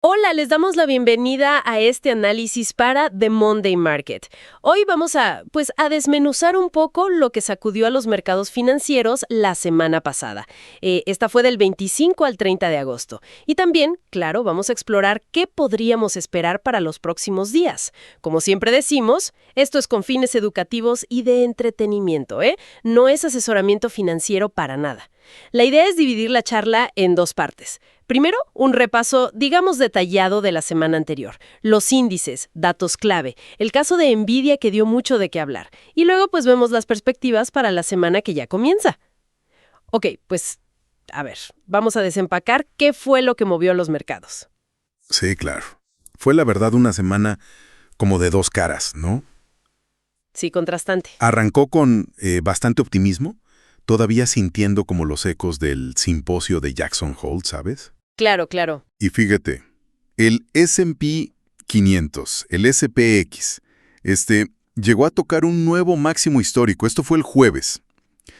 Hola, les damos la bienvenida a este análisis para The Monday Market. Hoy vamos a desmenuzar un poco lo que sacudió a los mercados financieros la semana pasada. Esta fue del 25 al 30 de agosto. Y también, claro, vamos a explorar qué podríamos esperar para los próximos días. Como siempre decimos, esto es con fines educativos y de entretenimiento, ¿eh? No es asesoramiento financiero para nada. La idea es dividir la charla en dos partes. Primero, un repaso, digamos, detallado de la semana anterior. Los índices, datos clave, el caso de Nvidia que dio mucho de qué hablar. Y luego, pues, vemos las perspectivas para la semana que ya comienza. Ok, pues, a ver, vamos a desempacar qué fue lo que movió a los mercados. Sí, claro. Fue la verdad una semana como de dos caras, ¿no? Sí, contrastante. Arrancó con bastante optimismo, todavía sintiendo como los ecos del simposio de Jackson Hole, ¿sabes? Claro, claro. Y fíjate, el S&P 500, el SPX, llegó a tocar un nuevo máximo histórico. Esto fue el jueves.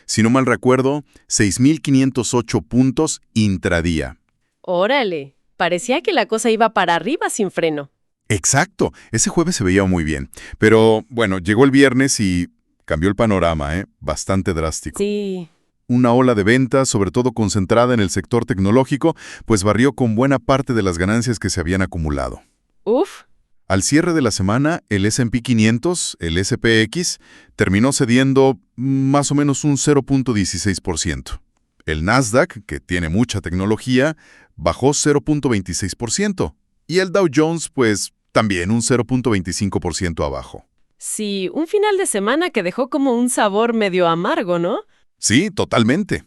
Si no mal recuerdo, 6.508 puntos intradía. Órale, parecía que la cosa iba para arriba sin freno. Exacto, ese jueves se veía muy bien. Pero, bueno, llegó el viernes y cambió el panorama, bastante drástico. Sí. Una ola de ventas, sobre todo concentrada en el sector tecnológico, pues barrió con buena parte de las ganancias que se habían acumulado. Uf. Al cierre de la semana, el S&P 500, el SPX, terminó cediendo más o menos un 0.16%. El Nasdaq, que tiene mucha tecnología, bajó 0.26%. Y el Dow Jones, pues, también un 0.25% abajo. Sí, un final de semana que dejó como un sabor medio amargo, ¿no? Sí, totalmente.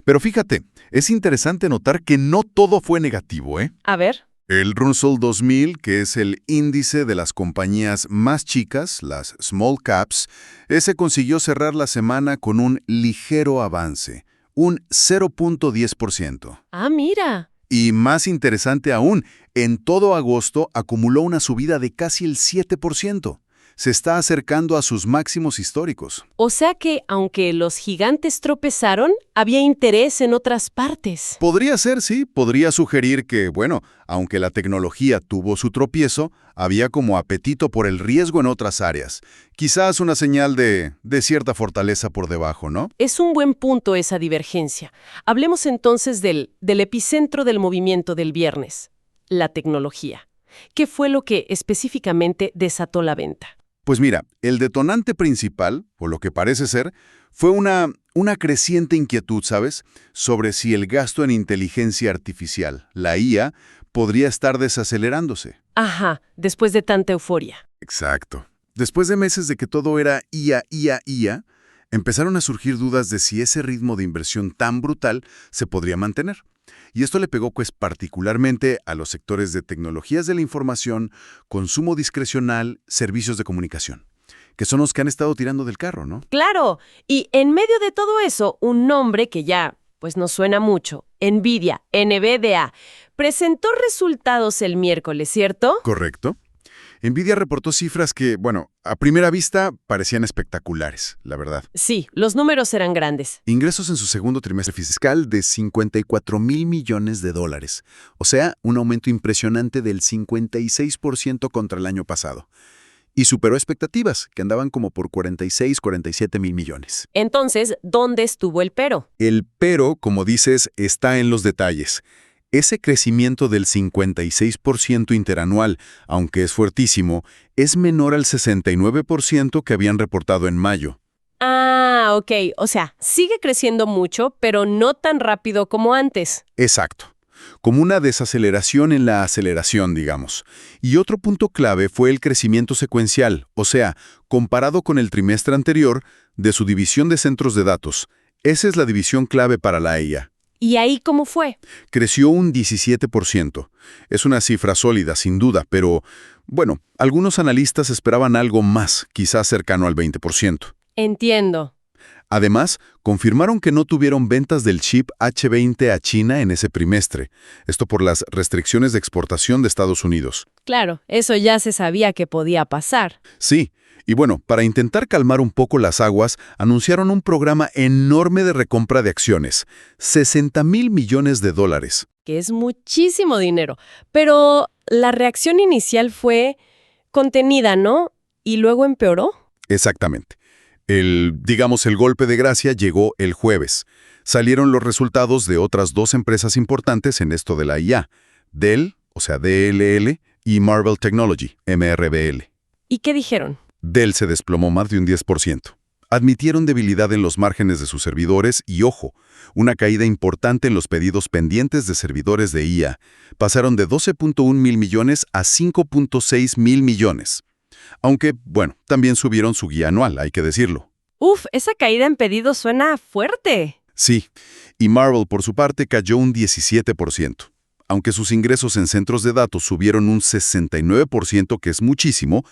Pero fíjate, es interesante notar que no todo fue negativo, ¿eh? A ver. El Russell 2000, que es el índice de las compañías más chicas, las small caps, ese consiguió cerrar la semana con un ligero avance, un 0.10%. Ah, mira. Y más interesante aún, en todo agosto acumuló una subida de casi el 7%. Se está acercando a sus máximos históricos. O sea que, aunque los gigantes tropezaron, había interés en otras partes. Podría ser, sí, podría sugerir que, bueno, aunque la tecnología tuvo su tropiezo, había como apetito por el riesgo en otras áreas. Quizás una señal de cierta fortaleza por debajo, ¿no? Es un buen punto esa divergencia. Hablemos entonces del epicentro del movimiento del viernes, la tecnología. ¿Qué fue lo que específicamente desató la venta? Pues mira, el detonante principal, o lo que parece ser, fue una creciente inquietud, ¿sabes?, sobre si el gasto en inteligencia artificial, la IA, podría estar desacelerándose. Ajá, después de tanta euforia. Exacto. Después de meses de que todo era IA, empezaron a surgir dudas de si ese ritmo de inversión tan brutal se podría mantener. Y esto le pegó pues particularmente a los sectores de tecnologías de la información, consumo discrecional, servicios de comunicación, que son los que han estado tirando del carro, ¿no? Claro, y en medio de todo eso, un nombre que ya, pues nos suena mucho, Nvidia, NVDA, presentó resultados el miércoles, ¿cierto? Correcto. Nvidia reportó cifras que, bueno, a primera vista parecían espectaculares, la verdad. Sí, los números eran grandes. Ingresos en su segundo trimestre fiscal de $54,000 millones. O sea, un aumento impresionante del 56% contra el año pasado. Y superó expectativas, que andaban como por 47 mil millones. Entonces, ¿dónde estuvo el pero? El pero, como dices, está en los detalles. Ese crecimiento del 56% interanual, aunque es fuertísimo, es menor al 69% que habían reportado en mayo. Ah, ok. O sea, sigue creciendo mucho, pero no tan rápido como antes. Exacto. Como una desaceleración en la aceleración, digamos. Y otro punto clave fue el crecimiento secuencial, o sea, comparado con el trimestre anterior, de su división de centros de datos. Esa es la división clave para la IA. ¿Y ahí cómo fue? Creció un 17%. Es una cifra sólida, sin duda, pero, bueno, algunos analistas esperaban algo más, quizás cercano al 20%. Entiendo. Además, confirmaron que no tuvieron ventas del chip H20 a China en ese trimestre, esto por las restricciones de exportación de Estados Unidos. Claro, eso ya se sabía que podía pasar. Sí, y bueno, para intentar calmar un poco las aguas, anunciaron un programa enorme de recompra de acciones, $60,000 millones. Que es muchísimo dinero. Pero la reacción inicial fue contenida, ¿no? Y luego empeoró. Exactamente. Digamos, el golpe de gracia llegó el jueves. Salieron los resultados de otras dos empresas importantes en esto de la IA, Dell, o sea, DLL, y Marvell Technology, MRVL. ¿Y qué dijeron? Dell se desplomó más de un 10%. Admitieron debilidad en los márgenes de sus servidores y, ojo, una caída importante en los pedidos pendientes de servidores de IA. Pasaron de 12.1 mil millones a 5.6 mil millones. Aunque, bueno, también subieron su guía anual, hay que decirlo. Uf, esa caída en pedidos suena fuerte. Sí, y Marvell, por su parte, cayó un 17%. Aunque sus ingresos en centros de datos subieron un 69%, que es muchísimo,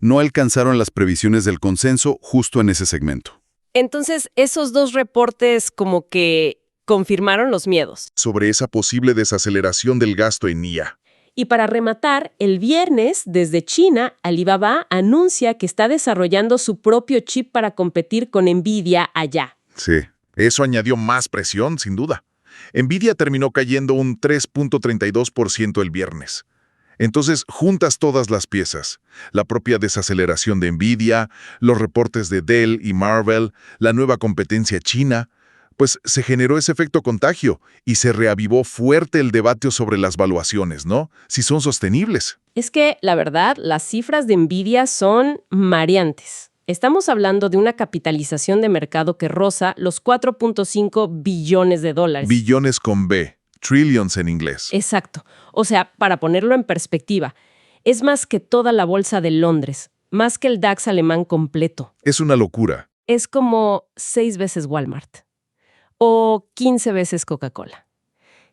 no alcanzaron las previsiones del consenso justo en ese segmento. Entonces, esos dos reportes como que confirmaron los miedos. Sobre esa posible desaceleración del gasto en IA. Y para rematar, el viernes, desde China, Alibaba anuncia que está desarrollando su propio chip para competir con Nvidia allá. Sí, eso añadió más presión, sin duda. Nvidia terminó cayendo un 3.32% el viernes. Entonces, juntas todas las piezas, la propia desaceleración de Nvidia, los reportes de Dell y Marvell, la nueva competencia china, pues se generó ese efecto contagio y se reavivó fuerte el debate sobre las valuaciones, ¿no? Si son sostenibles. Es que, la verdad, las cifras de Nvidia son mareantes. Estamos hablando de una capitalización de mercado que roza los 4.5 billones de dólares. Billones con B, trillions en inglés. Exacto. O sea, para ponerlo en perspectiva, es más que toda la bolsa de Londres, más que el DAX alemán completo. Es una locura. Es como 6 veces Walmart o 15 veces Coca-Cola.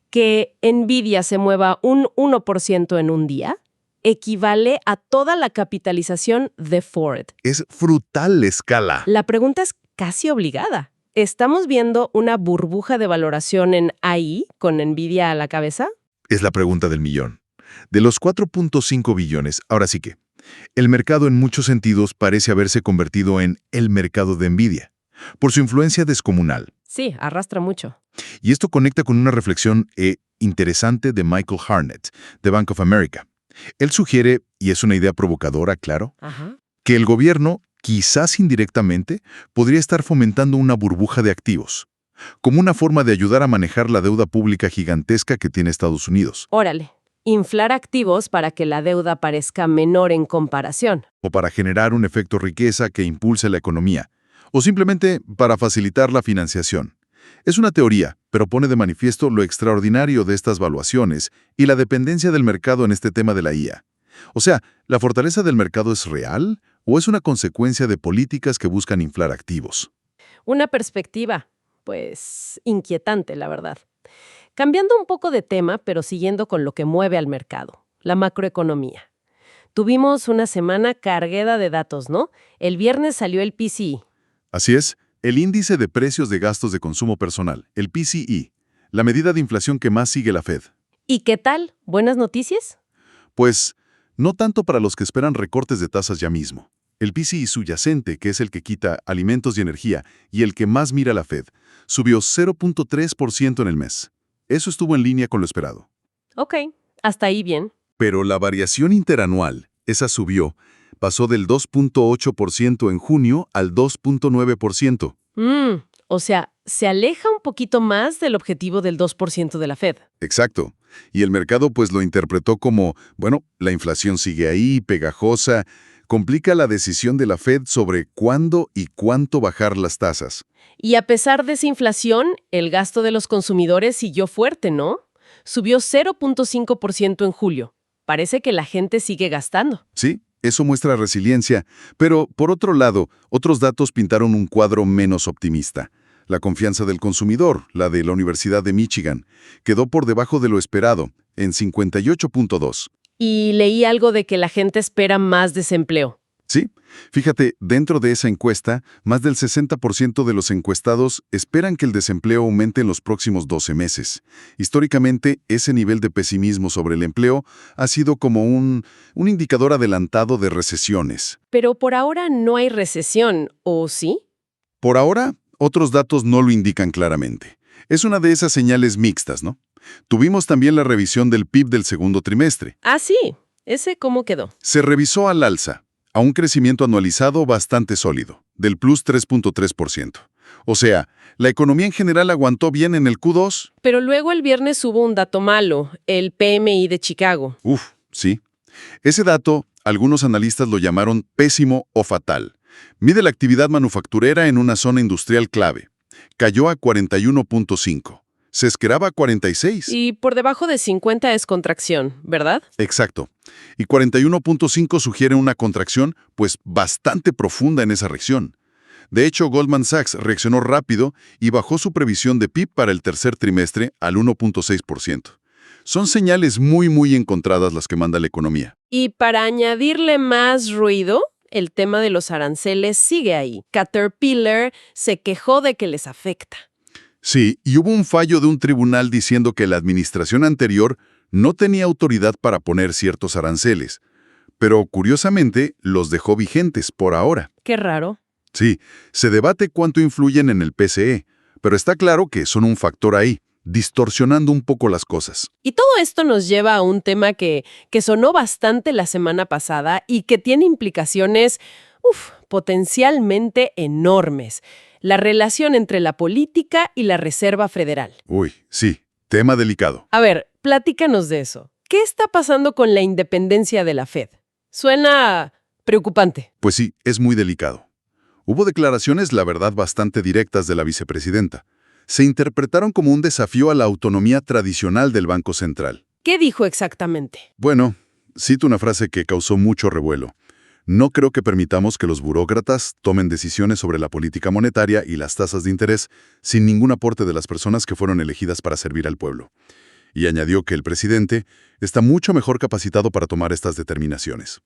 Que Nvidia se mueva un 1% en un día equivale a toda la capitalización de Ford. Es frutal la escala. La pregunta es casi obligada. ¿Estamos viendo una burbuja de valoración en AI con Nvidia a la cabeza? Es la pregunta del millón. De los 4.5 billones, ahora sí que, el mercado en muchos sentidos parece haberse convertido en el mercado de Nvidia, por su influencia descomunal. Sí, arrastra mucho. Y esto conecta con una reflexión interesante de Michael Harnett, de Bank of America. Él sugiere, y es una idea provocadora, claro, que el gobierno, quizás indirectamente, podría estar fomentando una burbuja de activos, como una forma de ayudar a manejar la deuda pública gigantesca que tiene Estados Unidos. Órale, inflar activos para que la deuda parezca menor en comparación. O para generar un efecto riqueza que impulse la economía, o simplemente para facilitar la financiación. Es una teoría, pero pone de manifiesto lo extraordinario de estas valuaciones y la dependencia del mercado en este tema de la IA. O sea, ¿la fortaleza del mercado es real o es una consecuencia de políticas que buscan inflar activos? Una perspectiva, pues, inquietante, la verdad. Cambiando un poco de tema, pero siguiendo con lo que mueve al mercado, la macroeconomía. Tuvimos una semana cargada de datos, ¿no? El viernes salió el PCE. Así es. El índice de precios de gastos de consumo personal, el PCE, la medida de inflación que más sigue la Fed. ¿Y qué tal? ¿Buenas noticias? Pues, no tanto para los que esperan recortes de tasas ya mismo. El PCE subyacente, que es el que quita alimentos y energía, y el que más mira la Fed, subió 0.3% en el mes. Eso estuvo en línea con lo esperado. Ok, hasta ahí bien. Pero la variación interanual, esa subió, pasó del 2.8% en junio al 2.9%. O sea, se aleja un poquito más del objetivo del 2% de la Fed. Exacto. Y el mercado pues lo interpretó como, bueno, la inflación sigue ahí, pegajosa, complica la decisión de la Fed sobre cuándo y cuánto bajar las tasas. Y a pesar de esa inflación, el gasto de los consumidores siguió fuerte, ¿no? Subió 0.5% en julio. Parece que la gente sigue gastando. Sí. Eso muestra resiliencia, pero, por otro lado, otros datos pintaron un cuadro menos optimista. La confianza del consumidor, la de la Universidad de Michigan, quedó por debajo de lo esperado, en 58.2. Y leí algo de que la gente espera más desempleo. Sí, fíjate, dentro de esa encuesta, más del 60% de los encuestados esperan que el desempleo aumente en los próximos 12 meses. Históricamente, ese nivel de pesimismo sobre el empleo ha sido como un indicador adelantado de recesiones. Pero por ahora no hay recesión, ¿o sí? Por ahora, otros datos no lo indican claramente. Es una de esas señales mixtas, ¿no? Tuvimos también la revisión del PIB del segundo trimestre. Ah, sí. ¿Ese cómo quedó? Se revisó al alza, a un crecimiento anualizado bastante sólido, del plus 3.3%. O sea, la economía en general aguantó bien en el Q2. Pero luego el viernes hubo un dato malo, el PMI de Chicago. Uf, sí. Ese dato, algunos analistas lo llamaron pésimo o fatal. Mide la actividad manufacturera en una zona industrial clave. Cayó a 41.5. Se esperaba 46. Y por debajo de 50 es contracción, ¿verdad? Exacto. Y 41.5 sugiere una contracción, pues, bastante profunda en esa región. De hecho, Goldman Sachs reaccionó rápido y bajó su previsión de PIB para el tercer trimestre al 1.6%. Son señales muy encontradas las que manda la economía. Y para añadirle más ruido, el tema de los aranceles sigue ahí. Caterpillar se quejó de que les afecta. Sí, y hubo un fallo de un tribunal diciendo que la administración anterior no tenía autoridad para poner ciertos aranceles, pero curiosamente los dejó vigentes por ahora. Qué raro. Sí, se debate cuánto influyen en el PCE, pero está claro que son un factor ahí, distorsionando un poco las cosas. Y todo esto nos lleva a un tema que sonó bastante la semana pasada y que tiene implicaciones, potencialmente enormes. La relación entre la política y la Reserva Federal. Uy, sí, tema delicado. A ver, platícanos de eso. ¿Qué está pasando con la independencia de la Fed? Suena preocupante. Pues sí, es muy delicado. Hubo declaraciones, la verdad, bastante directas de la vicepresidenta. Se interpretaron como un desafío a la autonomía tradicional del Banco Central. ¿Qué dijo exactamente? Bueno, cito una frase que causó mucho revuelo. No creo que permitamos que los burócratas tomen decisiones sobre la política monetaria y las tasas de interés sin ningún aporte de las personas que fueron elegidas para servir al pueblo. Y añadió que el presidente está mucho mejor capacitado para tomar estas determinaciones.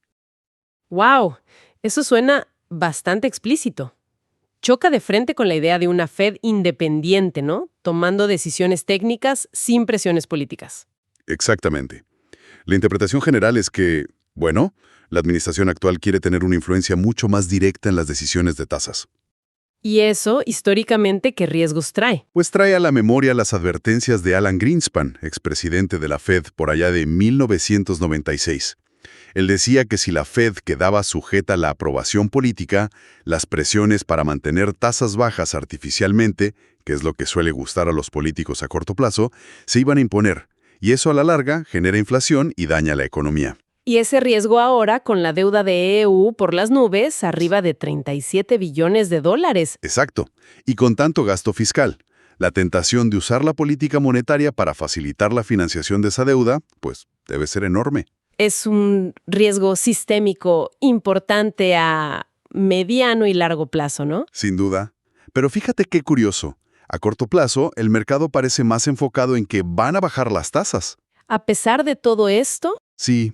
¡Wow! Eso suena bastante explícito. Choca de frente con la idea de una Fed independiente, ¿no? Tomando decisiones técnicas sin presiones políticas. Exactamente. La interpretación general es que, bueno, la administración actual quiere tener una influencia mucho más directa en las decisiones de tasas. ¿Y eso, históricamente, qué riesgos trae? Pues trae a la memoria las advertencias de Alan Greenspan, expresidente de la Fed por allá de 1996. Él decía que si la Fed quedaba sujeta a la aprobación política, las presiones para mantener tasas bajas artificialmente, que es lo que suele gustar a los políticos a corto plazo, se iban a imponer, y eso a la larga genera inflación y daña la economía. Y ese riesgo ahora con la deuda de EU por las nubes, arriba de 37 billones de dólares. Exacto, y con tanto gasto fiscal. La tentación de usar la política monetaria para facilitar la financiación de esa deuda, pues, debe ser enorme. Es un riesgo sistémico importante a mediano y largo plazo, ¿no? Sin duda. Pero fíjate qué curioso. A corto plazo, el mercado parece más enfocado en que van a bajar las tasas. A pesar de todo esto, Sí,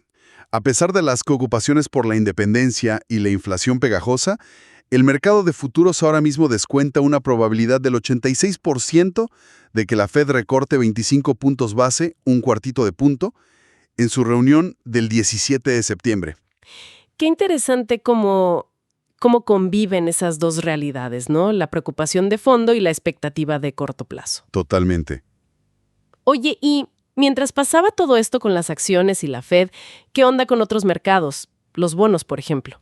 a pesar de las preocupaciones por la independencia y la inflación pegajosa, el mercado de futuros ahora mismo descuenta una probabilidad del 86% de que la Fed recorte 25 puntos base, un cuartito de punto, en su reunión del 17 de septiembre. qué interesante cómo conviven esas dos realidades, ¿no? La preocupación de fondo y la expectativa de corto plazo. Totalmente. Oye, y mientras pasaba todo esto con las acciones y la Fed, ¿qué onda con otros mercados? Los bonos, por ejemplo.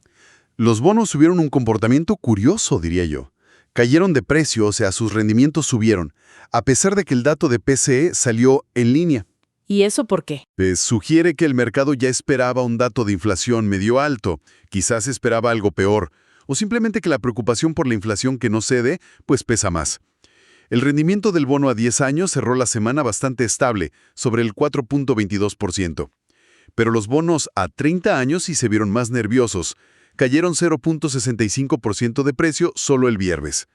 Los bonos tuvieron un comportamiento curioso, diría yo. Cayeron de precio, o sea, sus rendimientos subieron, a pesar de que el dato de PCE salió en línea. ¿Y eso por qué? Pues sugiere que el mercado ya esperaba un dato de inflación medio alto, quizás esperaba algo peor, o simplemente que la preocupación por la inflación que no cede, pues pesa más. El rendimiento del bono a 10 años cerró la semana bastante estable, sobre el 4.22%. Pero los bonos a 30 años sí se vieron más nerviosos, cayeron 0.65% de precio solo el viernes.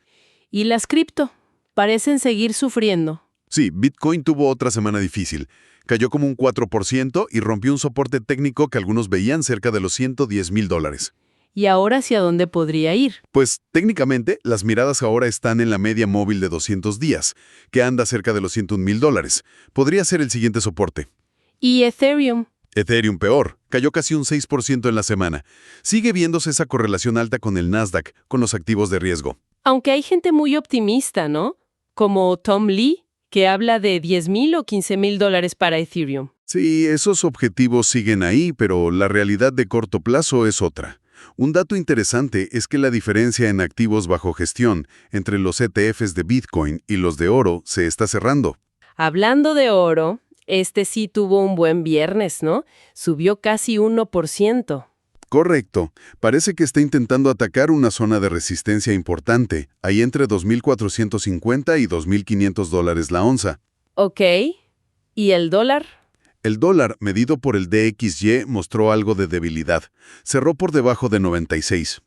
¿Y las cripto? Parecen seguir sufriendo. Sí, Bitcoin tuvo otra semana difícil. Cayó como un 4% y rompió un soporte técnico que algunos veían cerca de los $110,000. ¿Y ahora hacia dónde podría ir? Pues técnicamente las miradas ahora están en la media móvil de 200 días, que anda cerca de los $101,000. Podría ser el siguiente soporte. ¿Y Ethereum? Ethereum peor, cayó casi un 6% en la semana. Sigue viéndose esa correlación alta con el Nasdaq, con los activos de riesgo. Aunque hay gente muy optimista, ¿no? Como Tom Lee que habla de $10,000 o $15,000 para Ethereum. Sí, esos objetivos siguen ahí, pero la realidad de corto plazo es otra. Un dato interesante es que la diferencia en activos bajo gestión entre los ETFs de Bitcoin y los de oro se está cerrando. Hablando de oro, este sí tuvo un buen viernes, ¿no? Subió casi 1%. Correcto. Parece que está intentando atacar una zona de resistencia importante, ahí entre 2.450 y $2.500 la onza. Ok. ¿Y el dólar? El dólar, medido por el DXY, mostró algo de debilidad. Cerró por debajo de 96.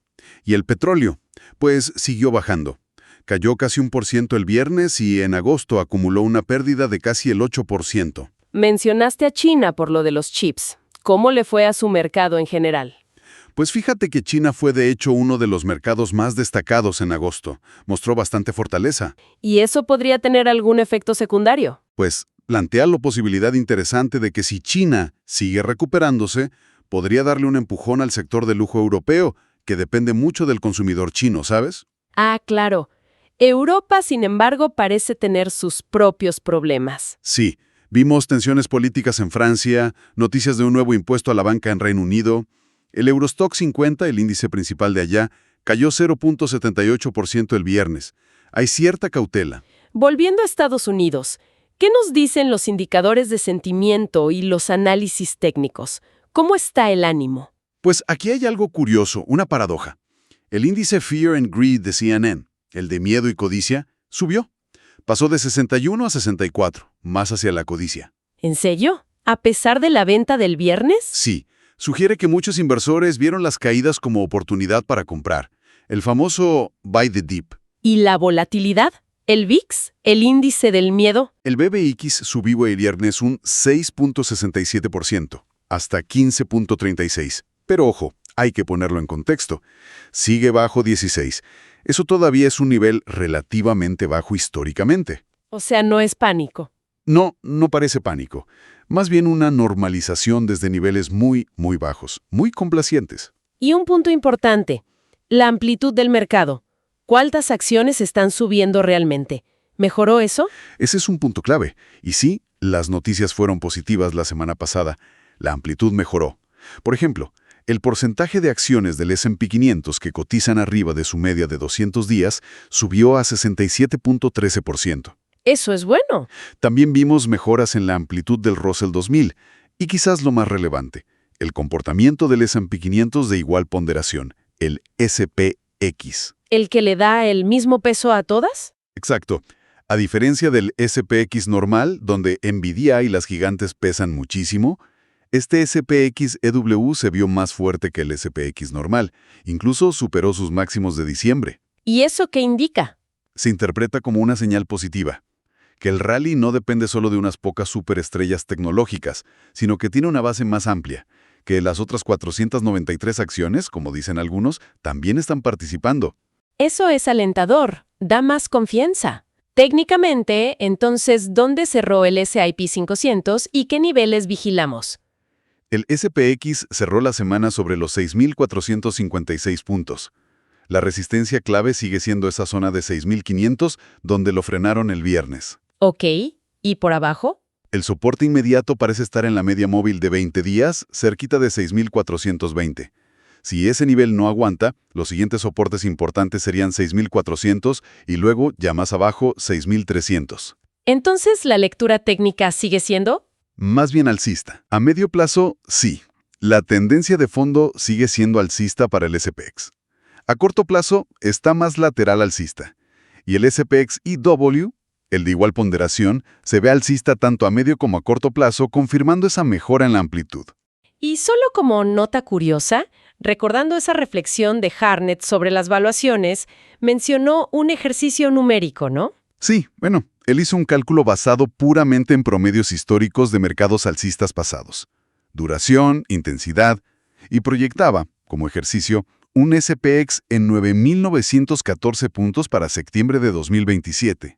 ¿Y el petróleo? Pues siguió bajando. Cayó casi 1% el viernes y en agosto acumuló una pérdida de casi el 8%. Mencionaste a China por lo de los chips. ¿Cómo le fue a su mercado en general? Pues fíjate que China fue de hecho uno de los mercados más destacados en agosto. Mostró bastante fortaleza. ¿Y eso podría tener algún efecto secundario? Pues plantea la posibilidad interesante de que si China sigue recuperándose, podría darle un empujón al sector de lujo europeo, que depende mucho del consumidor chino, ¿sabes? Ah, claro. Europa, sin embargo, parece tener sus propios problemas. Sí, vimos tensiones políticas en Francia, noticias de un nuevo impuesto a la banca en Reino Unido. El Eurostock 50, el índice principal de allá, cayó 0.78% el viernes. Hay cierta cautela. Volviendo a Estados Unidos, ¿qué nos dicen los indicadores de sentimiento y los análisis técnicos? ¿Cómo está el ánimo? Pues aquí hay algo curioso, una paradoja. El índice Fear and Greed de CNN, el de miedo y codicia, subió. Pasó de 61 a 64, más hacia la codicia. ¿En serio? ¿A pesar de la venta del viernes? Sí, sugiere que muchos inversores vieron las caídas como oportunidad para comprar. El famoso buy the dip. ¿Y la volatilidad? ¿El VIX? ¿El índice del miedo? El BBX subió el viernes un 6.67%, hasta 15.36. Pero ojo, hay que ponerlo en contexto. Sigue bajo 16. Eso todavía es un nivel relativamente bajo históricamente. O sea, no es pánico. No, no parece pánico. Más bien una normalización desde niveles muy, muy bajos, muy complacientes. Y un punto importante, la amplitud del mercado. ¿Cuántas acciones están subiendo realmente? ¿Mejoró eso? Ese es un punto clave. Y sí, las noticias fueron positivas la semana pasada. La amplitud mejoró. Por ejemplo, el porcentaje de acciones del S&P 500 que cotizan arriba de su media de 200 días subió a 67.13%. Eso es bueno. También vimos mejoras en la amplitud del Russell 2000 y quizás lo más relevante, el comportamiento del S&P 500 de igual ponderación, el SPX. ¿El que le da el mismo peso a todas? Exacto. A diferencia del SPX normal, donde Nvidia y las gigantes pesan muchísimo, este SPX EW se vio más fuerte que el SPX normal, incluso superó sus máximos de diciembre. ¿Y eso qué indica? Se interpreta como una señal positiva, que el rally no depende solo de unas pocas superestrellas tecnológicas, sino que tiene una base más amplia, que las otras 493 acciones, como dicen algunos, también están participando. Eso es alentador, da más confianza. Técnicamente, entonces, ¿dónde cerró el S&P 500 y qué niveles vigilamos? El SPX cerró la semana sobre los 6.456 puntos. La resistencia clave sigue siendo esa zona de 6.500, donde lo frenaron el viernes. Ok, ¿y por abajo? El soporte inmediato parece estar en la media móvil de 20 días, cerquita de 6.420. Si ese nivel no aguanta, los siguientes soportes importantes serían 6.400 y luego, ya más abajo, 6.300. Entonces, ¿la lectura técnica sigue siendo? Más bien alcista. A medio plazo, sí. La tendencia de fondo sigue siendo alcista para el SPX. A corto plazo, está más lateral alcista. Y el SPX IW, el de igual ponderación, se ve alcista tanto a medio como a corto plazo, confirmando esa mejora en la amplitud. Y solo como nota curiosa, recordando esa reflexión de Harnett sobre las valuaciones, mencionó un ejercicio numérico, ¿no? Sí, bueno, él hizo un cálculo basado puramente en promedios históricos de mercados alcistas pasados. Duración, intensidad, y proyectaba, como ejercicio, un SPX en 9.914 puntos para septiembre de 2027.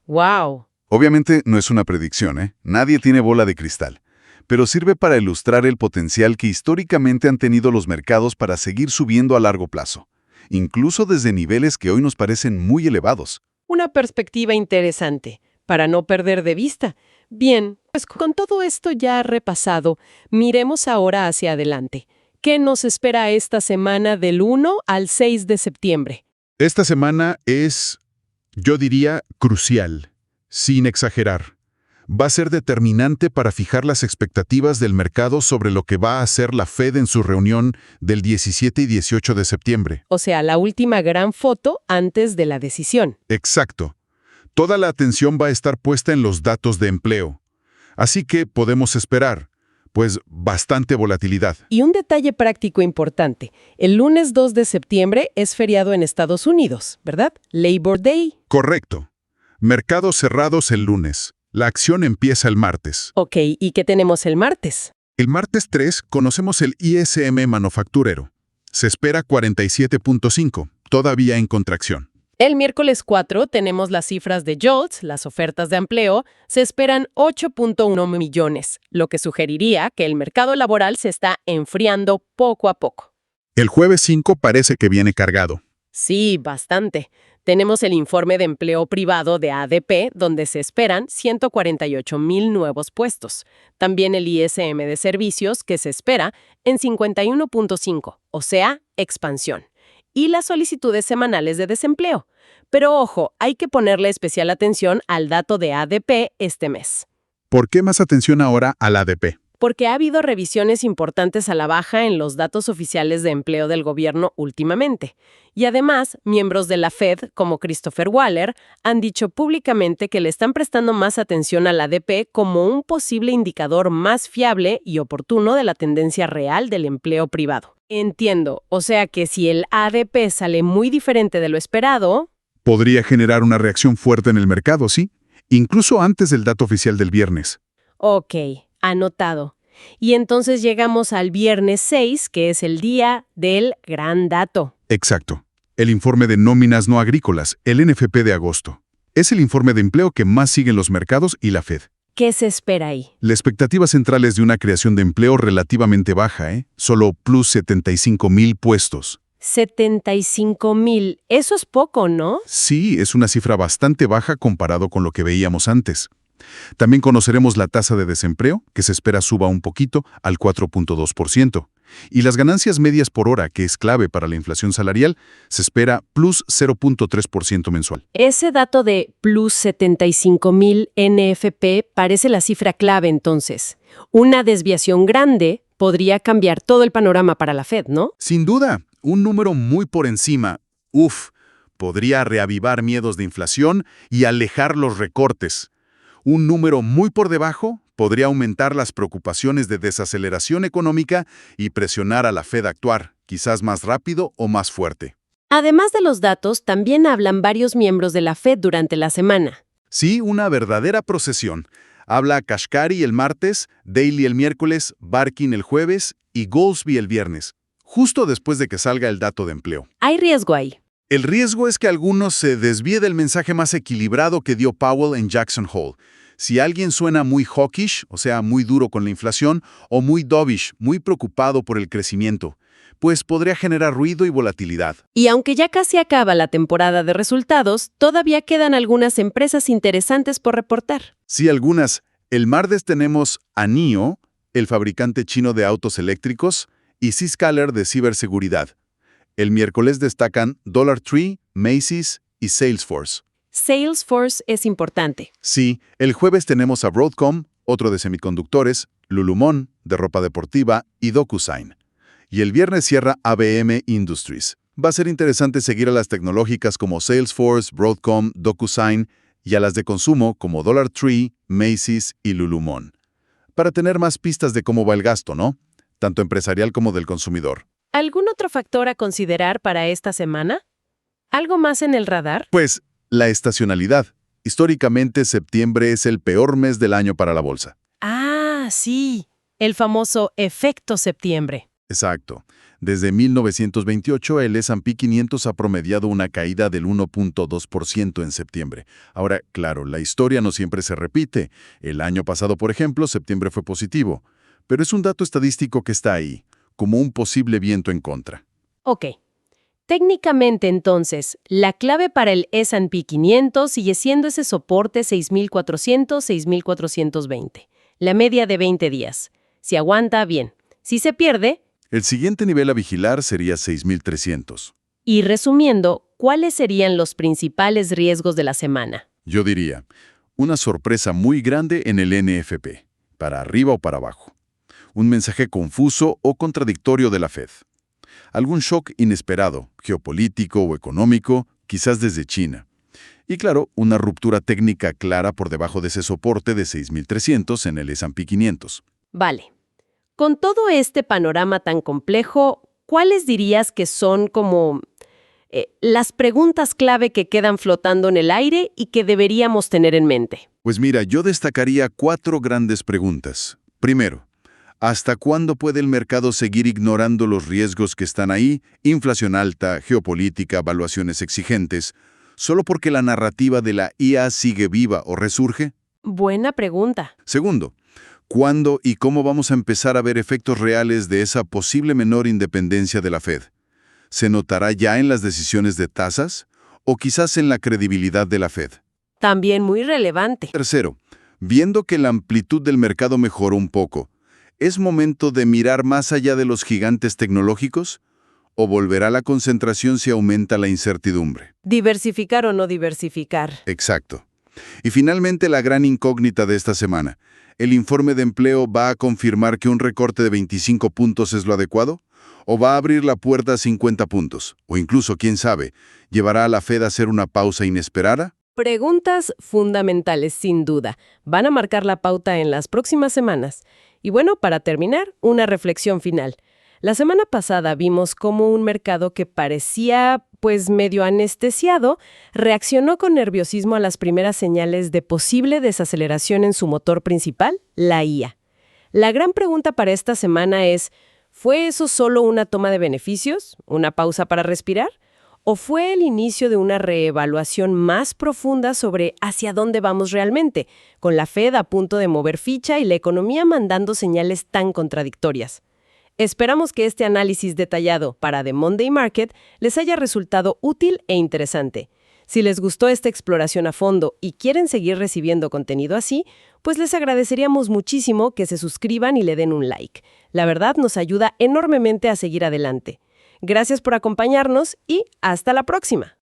¡Wow! Obviamente no es una predicción, ¿eh? Nadie tiene bola de cristal. Pero sirve para ilustrar el potencial que históricamente han tenido los mercados para seguir subiendo a largo plazo, incluso desde niveles que hoy nos parecen muy elevados. Una perspectiva interesante. para no perder de vista. Bien, pues con todo esto ya repasado, miremos ahora hacia adelante. ¿Qué nos espera esta semana del 1 al 6 de septiembre? Esta semana es, yo diría, crucial, sin exagerar. Va a ser determinante para fijar las expectativas del mercado sobre lo que va a hacer la Fed en su reunión del 17 y 18 de septiembre. O sea, la última gran foto antes de la decisión. Exacto. Toda la atención va a estar puesta en los datos de empleo. Así que podemos esperar, pues, bastante volatilidad. Y un detalle práctico importante. El lunes 2 de septiembre es feriado en Estados Unidos, ¿verdad? Labor Day. Correcto. Mercados cerrados el lunes. La acción empieza el martes. Ok, ¿y qué tenemos el martes? El martes 3 conocemos el ISM manufacturero. Se espera 47.5, todavía en contracción. El miércoles 4 tenemos las cifras de JOLTS, las ofertas de empleo, se esperan 8.1 millones, lo que sugeriría que el mercado laboral se está enfriando poco a poco. El jueves 5 parece que viene cargado. Sí, bastante. Tenemos el informe de empleo privado de ADP, donde se esperan 148,000 nuevos puestos. También el ISM de servicios, que se espera en 51.5, o sea, expansión. Y las solicitudes semanales de desempleo. Pero ojo, hay que ponerle especial atención al dato de ADP este mes. ¿Por qué más atención ahora al ADP? Porque ha habido revisiones importantes a la baja en los datos oficiales de empleo del gobierno últimamente. Y además, miembros de la Fed, como Christopher Waller, han dicho públicamente que le están prestando más atención al ADP como un posible indicador más fiable y oportuno de la tendencia real del empleo privado. Entiendo, o sea que si el ADP sale muy diferente de lo esperado... Podría generar una reacción fuerte en el mercado, ¿sí? Incluso antes del dato oficial del viernes. Ok, anotado. Y entonces llegamos al viernes 6, que es el día del gran dato. Exacto. El informe de nóminas no agrícolas, el NFP de agosto. Es el informe de empleo que más siguen los mercados y la Fed. ¿Qué se espera ahí? La expectativa central es de una creación de empleo relativamente baja, Solo plus 75,000 puestos. 75,000. Eso es poco, ¿no? Sí, es una cifra bastante baja comparado con lo que veíamos antes. También conoceremos la tasa de desempleo, que se espera suba un poquito al 4.2%. Y las ganancias medias por hora, que es clave para la inflación salarial, se espera plus 0.3% mensual. Ese dato de plus 75,000 NFP parece la cifra clave entonces. Una desviación grande podría cambiar todo el panorama para la Fed, ¿no? Sin duda, un número muy por encima, podría reavivar miedos de inflación y alejar los recortes. Un número muy por debajo podría aumentar las preocupaciones de desaceleración económica y presionar a la Fed a actuar, quizás más rápido o más fuerte. Además de los datos, también hablan varios miembros de la Fed durante la semana. Sí, una verdadera procesión. Habla Kashkari el martes, Daly el miércoles, Barkin el jueves y Goolsbee el viernes, justo después de que salga el dato de empleo. Hay riesgo ahí. El riesgo es que algunos se desvíe del mensaje más equilibrado que dio Powell en Jackson Hole. Si alguien suena muy hawkish, o sea, muy duro con la inflación, o muy dovish, muy preocupado por el crecimiento, pues podría generar ruido y volatilidad. Y aunque ya casi acaba la temporada de resultados, todavía quedan algunas empresas interesantes por reportar. Sí, algunas. El martes tenemos a NIO, el fabricante chino de autos eléctricos, y Zscaler de ciberseguridad. El miércoles destacan Dollar Tree, Macy's y Salesforce. Salesforce es importante. Sí, el jueves tenemos a Broadcom, otro de semiconductores, Lululemon, de ropa deportiva, y DocuSign. Y el viernes cierra ABM Industries. Va a ser interesante seguir a las tecnológicas como Salesforce, Broadcom, DocuSign y a las de consumo como Dollar Tree, Macy's y Lululemon. Para tener más pistas de cómo va el gasto, ¿no? Tanto empresarial como del consumidor. ¿Algún otro factor a considerar para esta semana? ¿Algo más en el radar? Pues, la estacionalidad. Históricamente, septiembre es el peor mes del año para la bolsa. Ah, sí. El famoso efecto septiembre. Exacto. Desde 1928, el S&P 500 ha promediado una caída del 1.2% en septiembre. Ahora, claro, la historia no siempre se repite. El año pasado, por ejemplo, septiembre fue positivo. Pero es un dato estadístico que está ahí, como un posible viento en contra. Ok. Técnicamente, entonces, la clave para el S&P 500 sigue siendo ese soporte 6,400, 6,420, la media de 20 días. Si aguanta, bien. Si se pierde... El siguiente nivel a vigilar sería 6,300. Y resumiendo, ¿cuáles serían los principales riesgos de la semana? Yo diría, una sorpresa muy grande en el NFP, para arriba o para abajo. Un mensaje confuso o contradictorio de la Fed. Algún shock inesperado, geopolítico o económico, quizás desde China. Y claro, una ruptura técnica clara por debajo de ese soporte de 6,300 en el S&P 500. Vale. Con todo este panorama tan complejo, ¿cuáles dirías que son como las preguntas clave que quedan flotando en el aire y que deberíamos tener en mente? Pues mira, yo destacaría 4 grandes preguntas. Primero, ¿hasta cuándo puede el mercado seguir ignorando los riesgos que están ahí, inflación alta, geopolítica, valuaciones exigentes, solo porque la narrativa de la IA sigue viva o resurge? Buena pregunta. Segundo, ¿cuándo y cómo vamos a empezar a ver efectos reales de esa posible menor independencia de la Fed? ¿Se notará ya en las decisiones de tasas o quizás en la credibilidad de la Fed? También muy relevante. Tercero, viendo que la amplitud del mercado mejoró un poco, ¿es momento de mirar más allá de los gigantes tecnológicos? ¿O volverá la concentración si aumenta la incertidumbre? ¿Diversificar o no diversificar? Exacto. Y finalmente la gran incógnita de esta semana. ¿El informe de empleo va a confirmar que un recorte de 25 puntos es lo adecuado? ¿O va a abrir la puerta a 50 puntos? O incluso, quién sabe, ¿llevará a la Fed a hacer una pausa inesperada? Preguntas fundamentales, sin duda. Van a marcar la pauta en las próximas semanas. Y bueno, para terminar, una reflexión final. La semana pasada vimos cómo un mercado que parecía, pues, medio anestesiado, reaccionó con nerviosismo a las primeras señales de posible desaceleración en su motor principal, la IA. La gran pregunta para esta semana es, ¿fue eso solo una toma de beneficios? ¿Una pausa para respirar? ¿O fue el inicio de una reevaluación más profunda sobre hacia dónde vamos realmente, con la Fed a punto de mover ficha y la economía mandando señales tan contradictorias? Esperamos que este análisis detallado para The Monday Market les haya resultado útil e interesante. Si les gustó esta exploración a fondo y quieren seguir recibiendo contenido así, pues les agradeceríamos muchísimo que se suscriban y le den un like. La verdad nos ayuda enormemente a seguir adelante. Gracias por acompañarnos y hasta la próxima.